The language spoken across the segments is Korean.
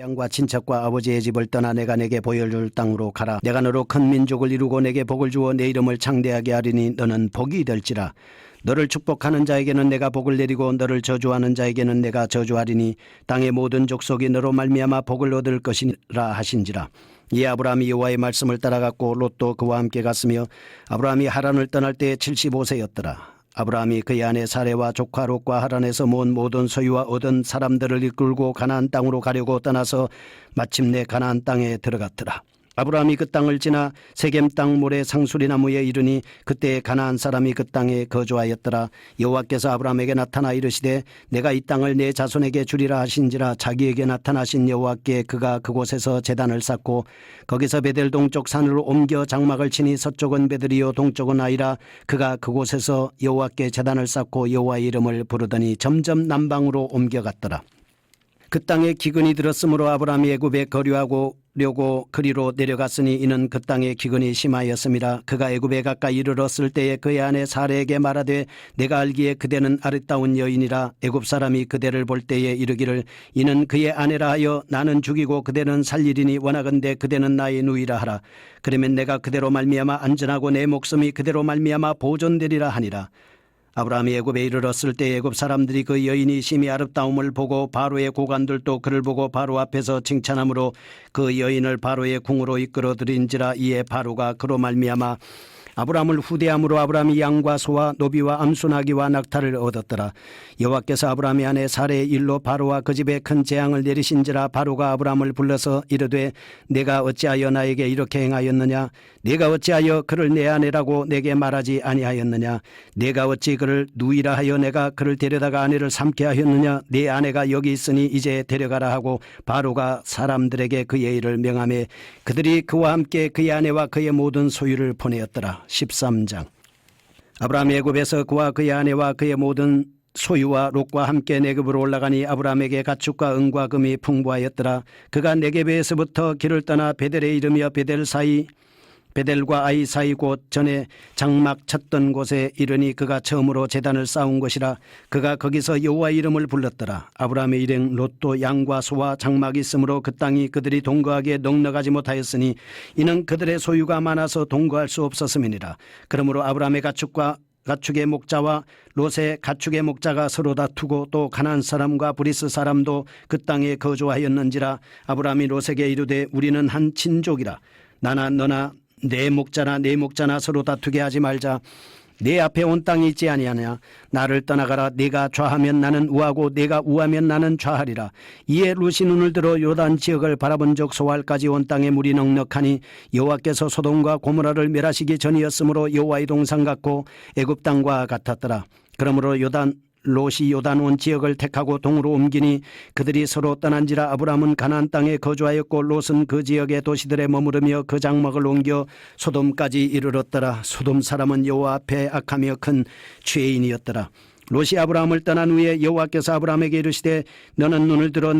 양과 친척과 아버지의 집을 떠나 내가 내게 보여줄 땅으로 가라. 내가 너로 큰 민족을 이루고 내게 복을 주어 내 이름을 창대하게 하리니 너는 복이 될지라. 너를 축복하는 자에게는 내가 복을 내리고 너를 저주하는 자에게는 내가 저주하리니 땅의 모든 족속이 너로 말미암아 복을 얻을 것이라 하신지라. 이에 아브라함이 여호와의 말씀을 따라갔고 롯도 그와 함께 갔으며 아브라함이 하란을 떠날 때에 75세였더라. 아브라함이 그의 아내 사레와 조카 롯과 하란에서 모은 모든 소유와 얻은 사람들을 이끌고 가나안 땅으로 가려고 떠나서 마침내 가나안 땅에 들어갔더라. 아브라함이 그 땅을 지나 세겜 땅 모래 상수리 나무에 이르니 그때 가나안 사람이 그 땅에 거주하였더라. 여호와께서 아브라함에게 나타나 이르시되 내가 이 땅을 내 자손에게 주리라 하신지라. 자기에게 나타나신 여호와께 그가 그곳에서 제단을 쌓고 거기서 베델 동쪽 산으로 옮겨 장막을 치니 서쪽은 베델이요 동쪽은 아이라. 그가 그곳에서 여호와께 제단을 쌓고 여호와의 이름을 부르더니 점점 남방으로 옮겨갔더라. 그 땅에 기근이 들었으므로 아브라함이 애굽에 거류하려고 그리로 내려갔으니 이는 그 땅에 기근이 심하였음이라. 그가 애굽에 가까이 이르렀을 때에 그의 아내 사레에게 말하되 내가 알기에 그대는 아름다운 여인이라. 애굽 사람이 그대를 볼 때에 이르기를 이는 그의 아내라 하여 나는 죽이고 그대는 살리리니 원하건대 그대는 나의 누이라 하라. 그러면 내가 그대로 말미암아 안전하고 내 목숨이 그대로 말미암아 보존되리라 하니라. 아브라함이 애굽에 이르렀을 때 애굽 사람들이 그 여인이 심히 아름다움을 보고 바로의 고관들도 그를 보고 바로 앞에서 칭찬하므로 그 여인을 바로의 궁으로 이끌어들인지라. 이에 바로가 그로 말미암아 아브라함을 후대함으로 아브라함이 양과 소와 노비와 암수 나귀와 낙타를 얻었더라. 여호와께서 아브라함의 아내 사레의 일로 바로와 그 집에 큰 재앙을 내리신지라. 바로가 아브라함을 불러서 이르되 내가 어찌하여 나에게 이렇게 행하였느냐. 내가 어찌하여 그를 내 아내라고 내게 말하지 아니하였느냐. 내가 어찌 그를 누이라 하여 내가 그를 데려다가 아내를 삼게 하였느냐. 내 아내가 여기 있으니 이제 데려가라 하고 바로가 사람들에게 그의 일을 명하매 그들이 그와 함께 그의 아내와 그의 모든 소유를 보내었더라. 13장. 아브라함이 애굽에서 그와 그의 아내와 그의 모든 소유와 롯과 함께 네겝으로 올라가니 아브라함에게 가축과 은과 금이 풍부하였더라. 그가 네겝에서부터 길을 떠나 베델에 이르며 베델과 아이 사이 곧 전에 장막 쳤던 곳에 이르니 그가 처음으로 제단을 쌓은 것이라. 그가 거기서 여호와의 이름을 불렀더라. 아브라함의 일행 롯도 양과 소와 장막이 있으므로 그 땅이 그들이 동거하기에 넉넉하지 못하였으니 이는 그들의 소유가 많아서 동거할 수 없었음이니라. 그러므로 아브라함의 가축의 목자와 롯의 가축의 목자가 서로 다투고 또 가나안 사람과 브리스 사람도 그 땅에 거주하였는지라. 아브라함이 롯에게 이르되 우리는 한 친족이라. 나나 너나 내 목자나 서로 다투게 하지 말자. 내 앞에 온 땅이 있지 아니하냐. 나를 떠나가라. 네가 좌하면 나는 우하고 네가 우하면 나는 좌하리라. 이에 롯이 눈을 들어 요단 지역을 바라본 적 소알까지 온 땅에 물이 넉넉하니 여호와께서 소돔과 고모라를 멸하시기 전이었으므로 여호와의 동상 같고 애굽 땅과 같았더라. 그러므로 롯이 요단 온 지역을 택하고 동으로 옮기니 그들이 서로 떠난지라. 아브라함은 가나안 땅에 거주하였고 롯은 그 지역의 도시들에 머무르며 그 장막을 옮겨 소돔까지 이르렀더라. 소돔 사람은 여호와 앞에 악하며 큰 죄인이었더라. 롯이 아브라함을 떠난 후에 여호와께서 아브라함에게 이르시되 너는 눈을 들어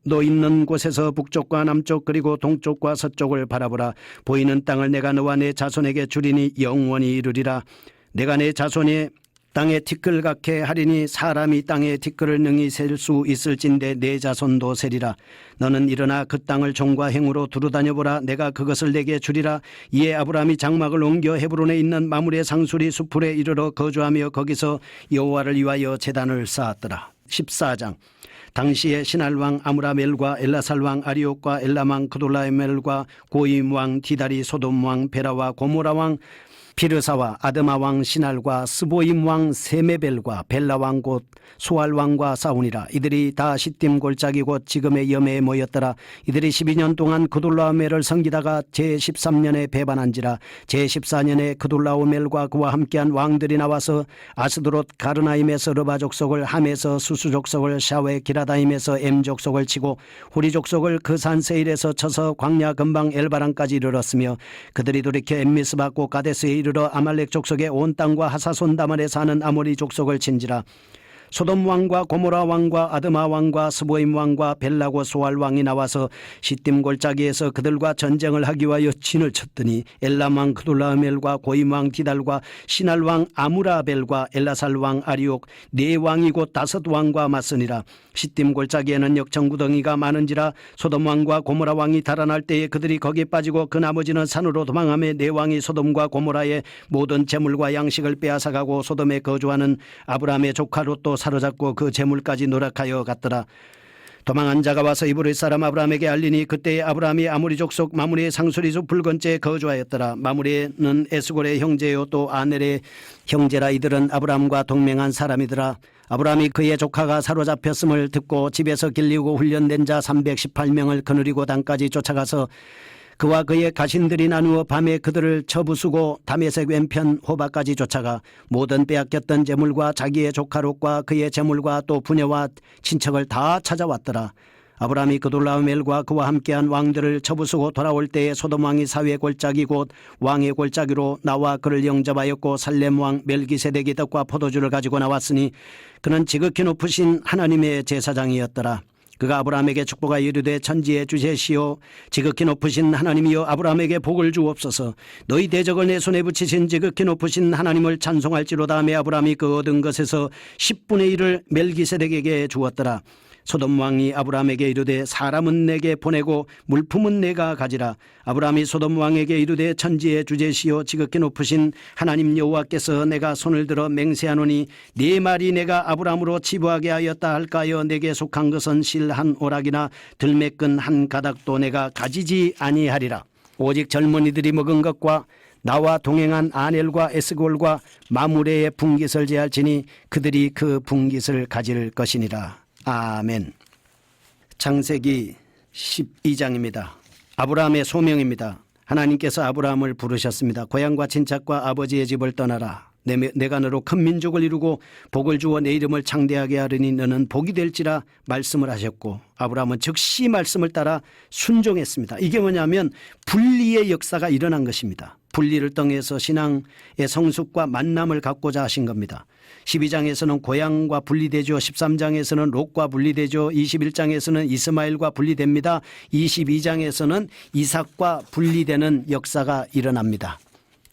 너 있는 곳에서 북쪽과 남쪽 그리고 동쪽과 서쪽을 바라보라. 보이는 땅을 내가 너와 내 자손에게 주리니 영원히 이르리라. 내가 내 자손이 땅에 티끌 같게 하리니 사람이 땅에 티끌을 능히 셀 수 있을진데 내 자손도 세리라. 너는 일어나 그 땅을 종과 행으로 두루다녀보라. 내가 그것을 내게 주리라. 이에 아브라함이 장막을 옮겨 헤브론에 있는 마므레 상수리 수풀에 이르러 거주하며 거기서 여호와를 위하여 제단을 쌓았더라. 14장. 당시에 신할왕 아므라멜과 엘라살왕 아리옥과 엘람왕 그돌라멜과 고임왕 디다리 소돔왕 베라와 고모라왕 피르사와 아드마왕 신할과 스보임왕 세메벨과 벨라왕 곧 소알왕과 싸우니라. 이들이 다 시딤 골짜기 곧 지금의 염해에 모였더라. 이들이 12년 동안 그돌라오멜을 섬기다가 제13년에 배반한지라. 제14년에 그돌라오멜과 그와 함께한 왕들이 나와서 아스드롯 가르나임에서 르바 족속을, 함에서 수수 족속을, 샤웨 기라다임에서 엠 족속을 치고 후리 족속을 그 산 세일에서 쳐서 광야 근방 엘바랑까지 이르렀으며 그들이 돌이켜 엠미스바 고 가데스에 이르러 아말렉 족속의 온 땅과 하사손 다말에 사는 아모리 족속을 친지라. 소돔 왕과 고모라 왕과 아드마 왕과 스보임 왕과 벨라고 소알 왕이 나와서 시딤 골짜기에서 그들과 전쟁을 하기 위하여 진을 쳤더니 엘람 왕 그돌라흐멜과 고임 왕 디달과 시날 왕 아무라벨과 엘라살 왕 아리옥 네 왕이 곧 다섯 왕과 맞으니라. 시딤 골짜기에는 역청구덩이가 많은지라 소돔 왕과 고모라 왕이 달아날 때에 그들이 거기에 빠지고 그 나머지는 산으로 도망하며 네 왕이 소돔과 고모라의 모든 재물과 양식을 빼앗아가고 소돔에 거주하는 아브라함의 조카 롯도 사로잡고 그 재물까지 노력하여 갔더라. 도망한 자가 와서 이브리 사람 아브라함에게 알리니 그때에 아브라함이 아모리 족속 마므리의 상수리수 붉은째에 거주하였더라. 마므리는 에스골의 형제요 또 아넬의 형제라. 이들은 아브라함과 동맹한 사람이더라. 아브라함이 그의 조카가 사로잡혔음을 듣고 집에서 길리고 훈련된 자 318명을 거느리고 단까지 쫓아가서 그와 그의 가신들이 나누어 밤에 그들을 쳐부수고 다메섹 왼편 호바까지 쫓아가 모든 빼앗겼던 재물과 자기의 조카 롯과 그의 재물과 또 부녀와 친척을 다 찾아왔더라. 아브라함이 그돌라흐멜과 그와 함께한 왕들을 쳐부수고 돌아올 때에 소돔 왕이 사회 골짜기 곧 왕의 골짜기로 나와 그를 영접하였고 살렘 왕 멜기세덱이 떡과 포도주를 가지고 나왔으니 그는 지극히 높으신 하나님의 제사장이었더라. 그가 아브라함에게 축복하여 이르되 천지의 주제시오 지극히 높으신 하나님이여 아브라함에게 복을 주옵소서. 너희 대적을 내 손에 붙이신 지극히 높으신 하나님을 찬송할지로다 하며 아브라함이 그 얻은 것에서 10분의 1을 멜기세덱에게 주었더라. 소돔 왕이 아브라함에게 이르되 사람은 내게 보내고 물품은 내가 가지라. 아브라함이 소돔 왕에게 이르되 천지의 주제시오 지극히 높으신 하나님 여호와께서 내가 손을 들어 맹세하노니 네 말이 내가 아브라함으로 치부하게 하였다 할까여 내게 속한 것은 실 한 오락이나 들매끈 한 가닥도 내가 가지지 아니하리라. 오직 젊은이들이 먹은 것과 나와 동행한 아넬과 에스골과 마므레의 분깃을 제할지니 그들이 그 분깃을 가질 것이니라. 아멘. 창세기 12장입니다. 아브라함의 소명입니다. 하나님께서 아브라함을 부르셨습니다. 고향과 친척과 아버지의 집을 떠나라. 내가 너로 큰 민족을 이루고 복을 주어 내 이름을 창대하게 하리니 너는 복이 될지라 말씀을 하셨고 아브라함은 즉시 말씀을 따라 순종했습니다. 이게 뭐냐면 분리의 역사가 일어난 것입니다. 분리를 통해서 신앙의 성숙과 만남을 갖고자 하신 겁니다. 12장에서는 고향과 분리되죠. 13장에서는 롯과 분리되죠. 21장에서는 이스마엘과 분리됩니다. 22장에서는 이삭과 분리되는 역사가 일어납니다.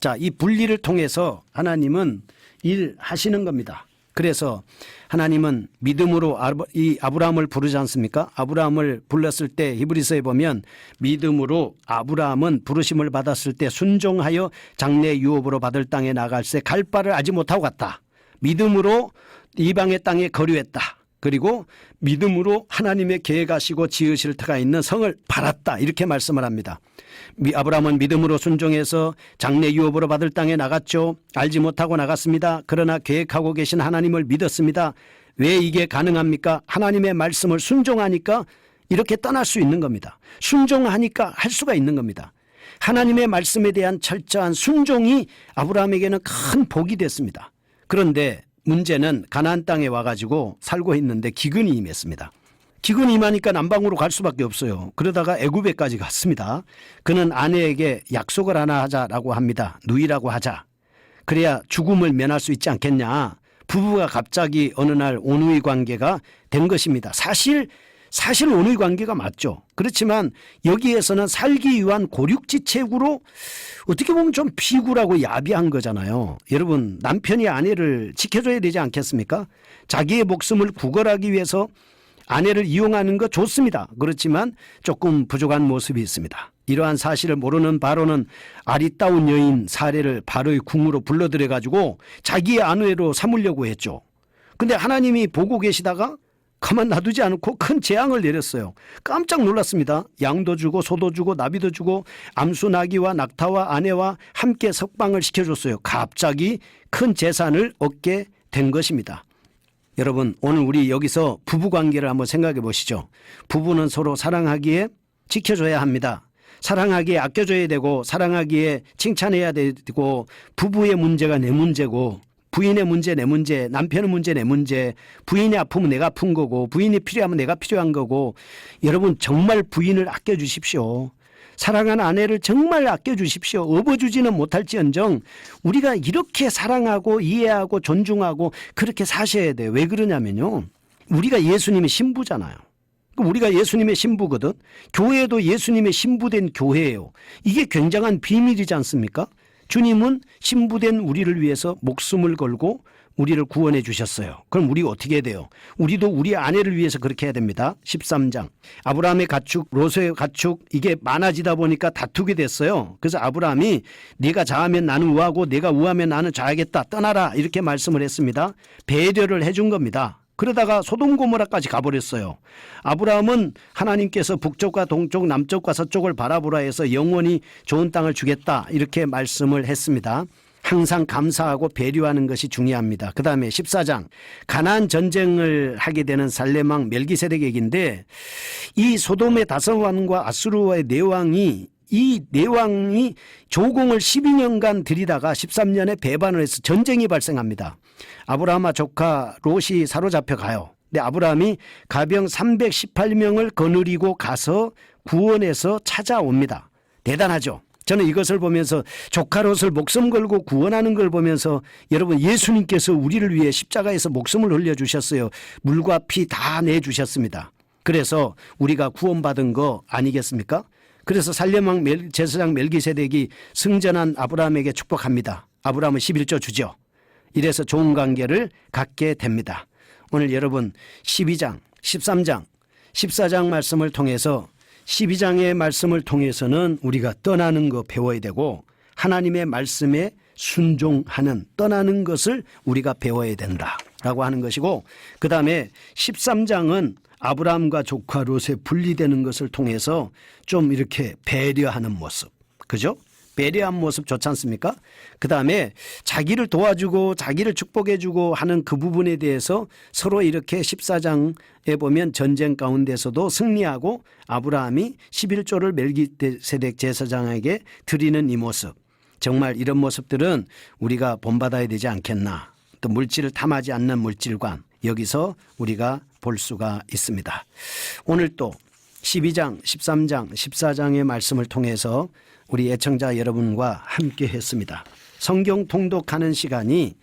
자, 이 분리를 통해서 하나님은 일하시는 겁니다. 그래서 하나님은 믿음으로 이 아브라함을 부르지 않습니까? 아브라함을 불렀을 때 히브리서에 보면 믿음으로 아브라함은 부르심을 받았을 때 순종하여 장래 유업으로 받을 땅에 나갈새 갈 바를 알지 못하고 갔다. 믿음으로 이방의 땅에 거류했다. 그리고 믿음으로 하나님의 계획하시고 지으실 터가 있는 성을 팔았다. 이렇게 말씀을 합니다. 아브라함은 믿음으로 순종해서 장래 유업으로 받을 땅에 나갔죠. 알지 못하고 나갔습니다. 그러나 계획하고 계신 하나님을 믿었습니다. 왜 이게 가능합니까? 하나님의 말씀을 순종하니까 이렇게 떠날 수 있는 겁니다. 순종하니까 할 수가 있는 겁니다. 하나님의 말씀에 대한 철저한 순종이 아브라함에게는 큰 복이 됐습니다. 그런데 문제는 가나안 땅에 와가지고 살고 있는데 기근이 임했습니다. 기근이 임하니까 남방으로 갈 수밖에 없어요. 그러다가 애굽에까지 갔습니다. 그는 아내에게 약속을 하나 하자라고 합니다. 누이라고 하자. 그래야 죽음을 면할 수 있지 않겠냐. 부부가 갑자기 어느 날 온누이 관계가 된 것입니다. 사실 온누이 관계가 맞죠. 그렇지만 여기에서는 살기 위한 고륙지책으로 어떻게 보면 좀 비굴하고 야비한 거잖아요. 여러분, 남편이 아내를 지켜줘야 되지 않겠습니까? 자기의 목숨을 구걸하기 위해서 아내를 이용하는 거 좋습니다. 그렇지만 조금 부족한 모습이 있습니다. 이러한 사실을 모르는 바로는 아리따운 여인 사례를 바로의 궁으로 불러들여 가지고 자기의 아내로 삼으려고 했죠. 근데 하나님이 보고 계시다가 가만 놔두지 않고 큰 재앙을 내렸어요. 깜짝 놀랐습니다. 양도 주고 소도 주고 나비도 주고 암수 나귀와 낙타와 아내와 함께 석방을 시켜줬어요. 갑자기 큰 재산을 얻게 된 것입니다. 여러분, 오늘 우리 여기서 부부관계를 한번 생각해 보시죠. 부부는 서로 사랑하기에 지켜줘야 합니다. 사랑하기에 아껴줘야 되고 사랑하기에 칭찬해야 되고 부부의 문제가 내 문제고 부인의 문제 내 문제, 남편의 문제 내 문제, 부인이 아프면 내가 아픈 거고 부인이 필요하면 내가 필요한 거고 여러분 정말 부인을 아껴주십시오. 사랑하는 아내를 정말 아껴주십시오. 업어주지는 못할지언정 우리가 이렇게 사랑하고 이해하고 존중하고 그렇게 사셔야 돼요. 왜 그러냐면요. 우리가 예수님의 신부잖아요. 우리가 예수님의 신부거든. 교회도 예수님의 신부된 교회예요. 이게 굉장한 비밀이지 않습니까? 주님은 신부된 우리를 위해서 목숨을 걸고 우리를 구원해 주셨어요. 그럼 우리가 어떻게 해야 돼요? 우리도 우리 아내를 위해서 그렇게 해야 됩니다. 13장. 아브라함의 가축, 롯의 가축 이게 많아지다 보니까 다투게 됐어요. 그래서 아브라함이 네가 좌하면 나는 우하고 내가 우하면 나는 좌하겠다. 떠나라. 이렇게 말씀을 했습니다. 배려를 해준 겁니다. 그러다가 소돔 고모라까지 가버렸어요. 아브라함은 하나님께서 북쪽과 동쪽, 남쪽과 서쪽을 바라보라 해서 영원히 좋은 땅을 주겠다. 이렇게 말씀을 했습니다. 항상 감사하고 배려하는 것이 중요합니다. 그 다음에 14장 가나안 전쟁을 하게 되는 살레망 멜기세덱 얘기인데 이 소돔의 다섯왕과 아수르와의 내왕이 이 내왕이 조공을 12년간 들이다가 13년에 배반을 해서 전쟁이 발생합니다. 아브라함과 조카 롯이 사로잡혀 가요. 근데 아브라함이 가병 318명을 거느리고 가서 구원해서 찾아옵니다. 대단하죠. 저는 이것을 보면서 조카 롯을 목숨 걸고 구원하는 걸 보면서 여러분 예수님께서 우리를 위해 십자가에서 목숨을 흘려주셨어요. 물과 피 다 내주셨습니다. 그래서 우리가 구원받은 거 아니겠습니까? 그래서 살레망 제사장 멜기세덱이 승전한 아브라함에게 축복합니다. 아브라함은 11조 주죠. 이래서 좋은 관계를 갖게 됩니다. 오늘 여러분 12장, 13장, 14장 말씀을 통해서 12장의 말씀을 통해서는 우리가 떠나는 거 배워야 되고 하나님의 말씀에 순종하는 떠나는 것을 우리가 배워야 된다라고 하는 것이고 그 다음에 13장은 아브라함과 조카 롯의 분리되는 것을 통해서 좀 이렇게 배려하는 모습. 그죠? 배려한 모습 좋지 않습니까? 그 다음에 자기를 도와주고 자기를 축복해주고 하는 그 부분에 대해서 서로 이렇게 14장에 보면 전쟁 가운데서도 승리하고 아브라함이 11조를 멜기세덱 제사장에게 드리는 이 모습. 정말 이런 모습들은 우리가 본받아야 되지 않겠나. 또 물질을 탐하지 않는 물질관. 여기서 우리가 볼 수가 있습니다. 오늘 또 12장, 13장, 14장의 말씀을 통해서 우리 애청자 여러분과 함께 했습니다. 성경 통독하는 시간이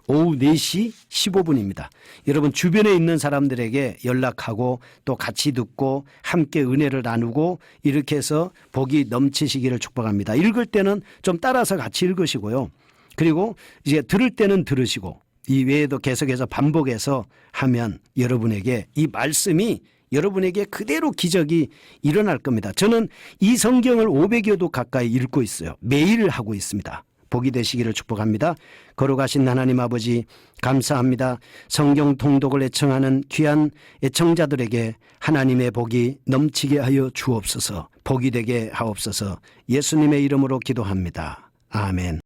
오후 4시 15분입니다. 여러분 주변에 있는 사람들에게 연락하고 또 같이 듣고 함께 은혜를 나누고 이렇게 해서 복이 넘치시기를 축복합니다. 읽을 때는 좀 따라서 같이 읽으시고요. 그리고 이제 들을 때는 들으시고 이 외에도 계속해서 반복해서 하면 여러분에게 이 말씀이 여러분에게 그대로 기적이 일어날 겁니다. 저는 이 성경을 500여도 가까이 읽고 있어요. 매일 하고 있습니다. 복이 되시기를 축복합니다. 거룩하신 하나님 아버지 감사합니다. 성경 통독을 애청하는 귀한 애청자들에게 하나님의 복이 넘치게 하여 주옵소서. 복이 되게 하옵소서. 예수님의 이름으로 기도합니다. 아멘.